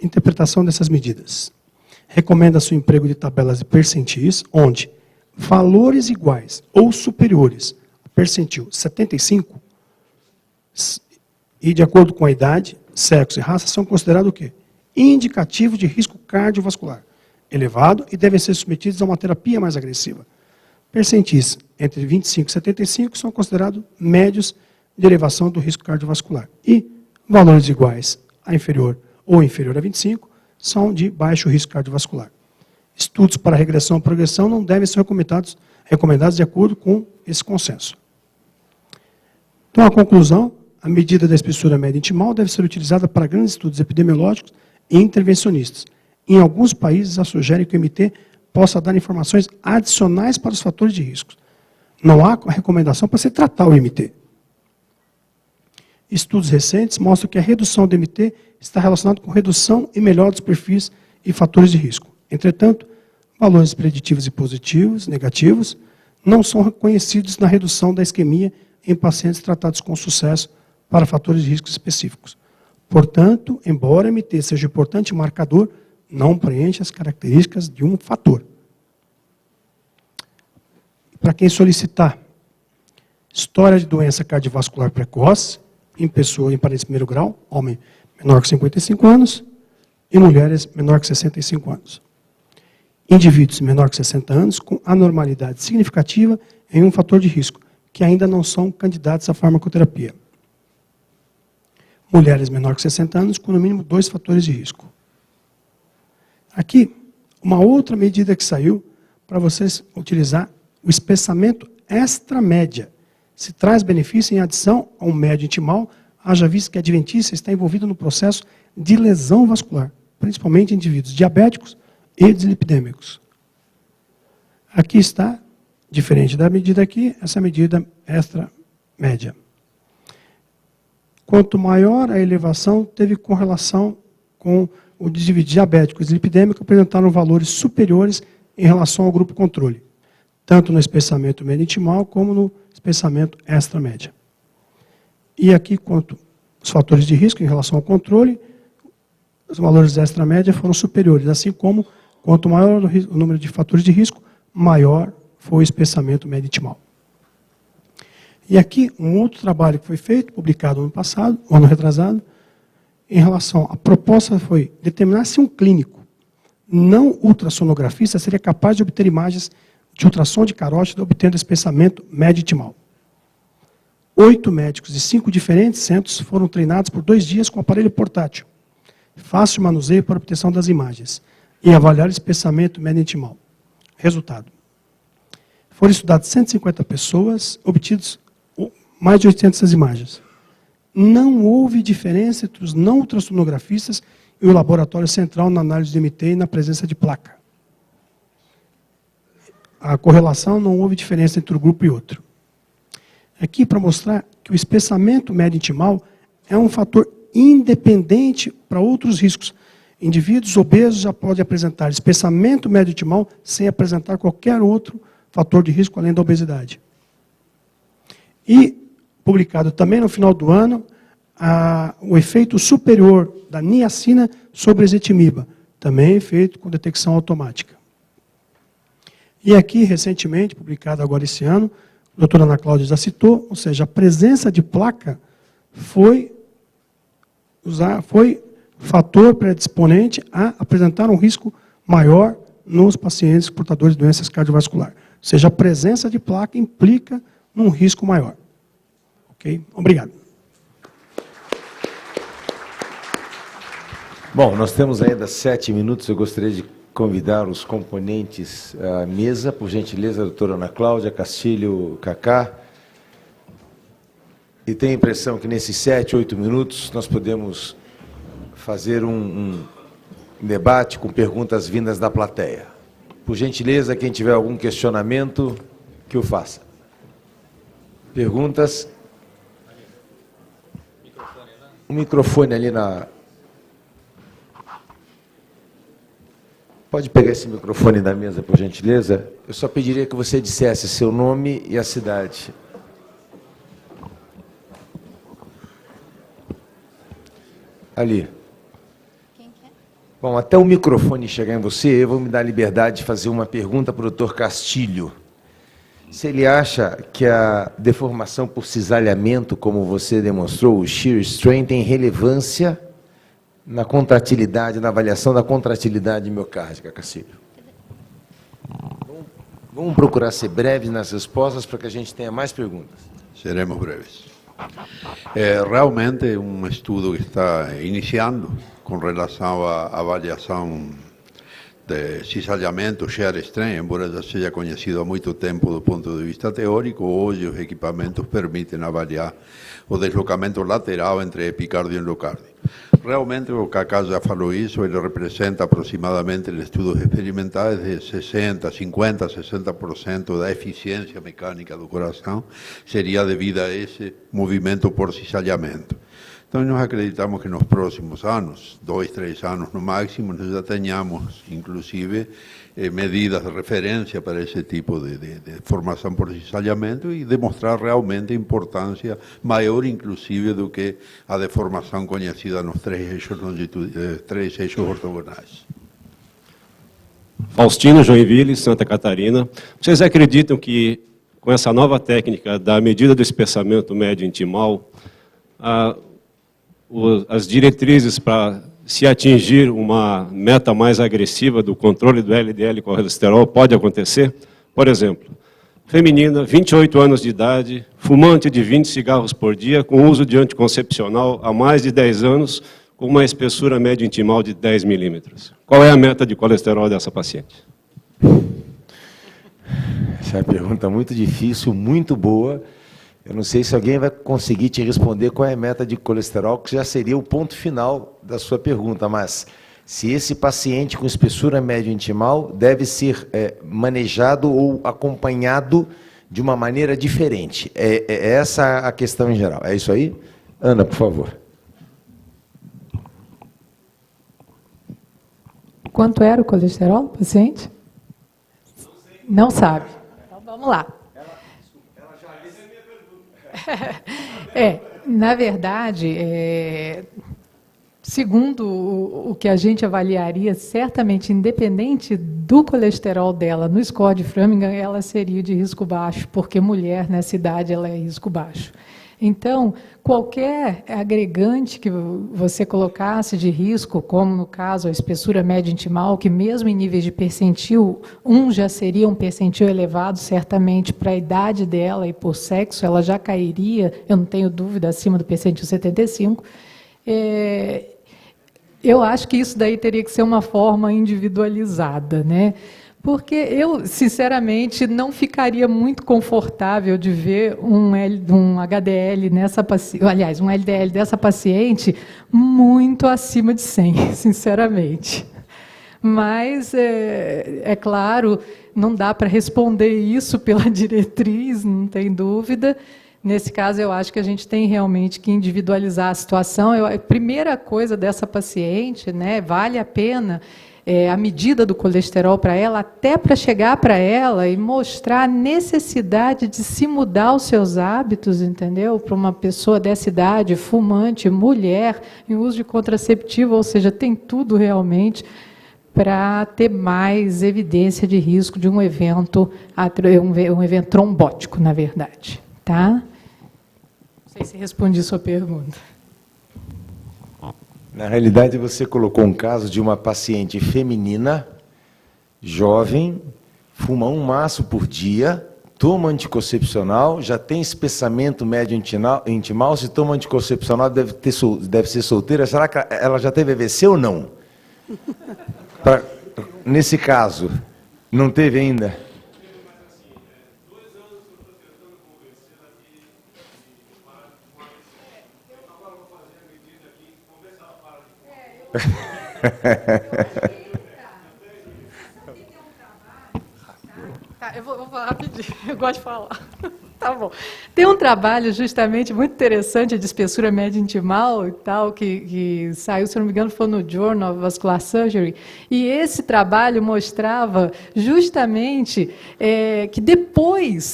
Interpretação dessas medidas. Recomenda-se o emprego de tabelas de percentis, onde valores iguais ou superiores ao percentil 75 e de acordo com a idade, sexo e raça são considerados o quê? Indicativos de risco cardiovascular elevado e devem ser submetidos a uma terapia mais agressiva. Percentis entre 25 e 75 são considerados médios de elevação do risco cardiovascular. E valores iguais a inferior ou inferior a 25 são de baixo risco cardiovascular. Estudos para regressão e progressão não devem ser recomendados de acordo com esse consenso. Então, a conclusão, a medida da espessura média intimal deve ser utilizada para grandes estudos epidemiológicos e intervencionistas. Em alguns países, a sugere que o MT possa dar informações adicionais para os fatores de risco. Não há recomendação para se tratar o MT. Estudos recentes mostram que a redução do MT está relacionada com redução e melhora dos perfis e fatores de risco. Entretanto, valores preditivos e positivos, negativos, não são reconhecidos na redução da isquemia em pacientes tratados com sucesso para fatores de risco específicos. Portanto, embora o MT seja um importante marcador, não preenche as características de um fator. Para quem solicitar história de doença cardiovascular precoce, em pessoa em parentes de primeiro grau, homem menor que 55 anos e mulheres menor que 65 anos. Indivíduos menor que 60 anos com anormalidade significativa em um fator de risco, que ainda não são candidatos à farmacoterapia. Mulheres menor que 60 anos com no mínimo 2 fatores de risco. Aqui, uma outra medida que saiu para vocês utilizar o espessamento extramédia. Se traz benefício em adição a um médio intimal, haja visto que a adventícia está envolvida no processo de lesão vascular, principalmente em indivíduos diabéticos e dislipidêmicos. Aqui está, diferente da medida aqui, essa medida extramédia. Quanto maior a elevação, teve correlação com o indivíduo diabético e dislipidêmico, apresentaram valores superiores em relação ao grupo controle, tanto no espessamento médio intimal como no espessamento extramédia. E aqui, quanto os fatores de risco em relação ao controle, os valores extramédia foram superiores, assim como, quanto maior o número de fatores de risco, maior foi o espessamento médio intimal. E aqui, um outro trabalho que foi feito, publicado ano passado, ano retrasado, em relação à proposta foi determinar se um clínico não ultrassonografista seria capaz de obter imagens de ultrassom de carótida obtendo espessamento médio intimal. 8 médicos de 5 diferentes centros foram treinados por 2 dias com aparelho portátil, fácil manuseio para obtenção das imagens, e avaliar o espessamento médio intimal. Resultado. Foram estudadas 150 pessoas, obtidos mais de 800 imagens. Não houve diferença entre os não ultrassonografistas e o laboratório central na análise de MT e na presença de placa. A correlação não houve diferença entre um grupo e outro. Aqui para mostrar que o espessamento médio intimal é um fator independente para outros riscos. Indivíduos obesos já podem apresentar espessamento médio intimal sem apresentar qualquer outro fator de risco além da obesidade. E, publicado também no final do ano, o efeito superior da niacina sobre a ezetimiba, também feito com detecção automática. E aqui, recentemente, publicado agora esse ano, a doutora Ana Cláudia já citou, ou seja, a presença de placa foi fator predisponente a apresentar um risco maior nos pacientes portadores de doenças cardiovasculares. Ou seja, a presença de placa implica num risco maior. Ok? Obrigado. Bom, nós temos ainda 7 minutos. Eu gostaria de convidar os componentes à mesa. Por gentileza, a doutora Ana Cláudia, Castilho, Cacá. E tenho a impressão que nesses 7, 8 minutos nós podemos fazer um debate com perguntas vindas da plateia. Por gentileza, quem tiver algum questionamento, que o faça. Perguntas? Um microfone ali na... Pode pegar esse microfone da mesa, por gentileza? Eu só pediria que você dissesse seu nome e a cidade. Ali. Quem quer? Bom, até o microfone chegar em você, eu vou me dar a liberdade de fazer uma pergunta para o Dr. Castilho. Se ele acha que a deformação por cisalhamento, como você demonstrou, o shear strain, tem relevância na contratilidade, na avaliação da contratilidade miocárdica, Castilho. Vamos procurar ser breves nas respostas para que a gente tenha mais perguntas. Seremos breves. Realmente um estudo que está iniciando com relação à avaliação de cisalhamento, shear strain, embora já seja conhecido há muito tempo do ponto de vista teórico, hoje os equipamentos permitem avaliar o deslocamento lateral entre epicardio e endocárdio. Realmente, o Kaká já falou isso, ele representa aproximadamente, em estudos experimentais, de 60%, 50%, 60% da eficiência mecânica do coração seria devida a esse movimento por cisalhamento. Então, nós acreditamos que nos próximos anos, 2, 3 anos no máximo, nós já tenhamos, inclusive, medidas de referência para esse tipo de formação por cisalhamento e demonstrar realmente importância maior, inclusive, do que a deformação conhecida nos 3 eixos ortogonais. Faustino, Joinville, Santa Catarina. Vocês acreditam que, com essa nova técnica da medida do espessamento médio intimal, as diretrizes para se atingir uma meta mais agressiva do controle do LDL colesterol pode acontecer? Por exemplo, feminina, 28 anos de idade, fumante de 20 cigarros por dia, com uso de anticoncepcional há mais de 10 anos, com uma espessura média intimal de 10 milímetros. Qual é a meta de colesterol dessa paciente? Essa é uma pergunta muito difícil, muito boa. Eu não sei se alguém vai conseguir te responder qual é a meta de colesterol, que já seria o ponto final da sua pergunta, mas se esse paciente com espessura média intimal deve ser manejado ou acompanhado de uma maneira diferente. É essa a questão em geral. É isso aí? Ana, por favor. Quanto era o colesterol do paciente? Não sabe. Então, vamos lá. Na verdade, segundo o que a gente avaliaria, certamente, independente do colesterol dela, no score de Framingham, ela seria de risco baixo, porque mulher, nessa idade, ela é risco baixo. Então, qualquer agregante que você colocasse de risco, como no caso a espessura média intimal, que mesmo em níveis de percentil, já seria um percentil elevado, certamente para a idade dela e por sexo, ela já cairia, eu não tenho dúvida, acima do percentil 75. Eu acho que isso daí teria que ser uma forma individualizada, né? Porque eu, sinceramente, não ficaria muito confortável de ver um HDL nessa paciente, aliás, um LDL dessa paciente muito acima de 100, sinceramente. Mas, é claro, não dá para responder isso pela diretriz, não tem dúvida. Nesse caso, eu acho que a gente tem realmente que individualizar a situação. A primeira coisa dessa paciente, né, vale a pena a medida do colesterol para ela, até para chegar para ela e mostrar a necessidade de se mudar os seus hábitos, entendeu? Para uma pessoa dessa idade, fumante, mulher, em uso de contraceptivo, ou seja, tem tudo realmente para ter mais evidência de risco de um evento trombótico, na verdade. Tá? Não sei se respondi sua pergunta. Na realidade, você colocou um caso de uma paciente feminina, jovem, fuma 1 maço por dia, toma anticoncepcional, já tem espessamento médio intimal, se toma anticoncepcional deve ser solteira. Será que ela já teve AVC ou não? Nesse caso, não teve ainda? Tá, eu vou falar rapidinho, eu gosto de falar. Tá bom. Tem um trabalho justamente muito interessante de espessura média intimal e tal, que saiu, se não me engano, foi no Journal of Vascular Surgery, e esse trabalho mostrava justamente que depois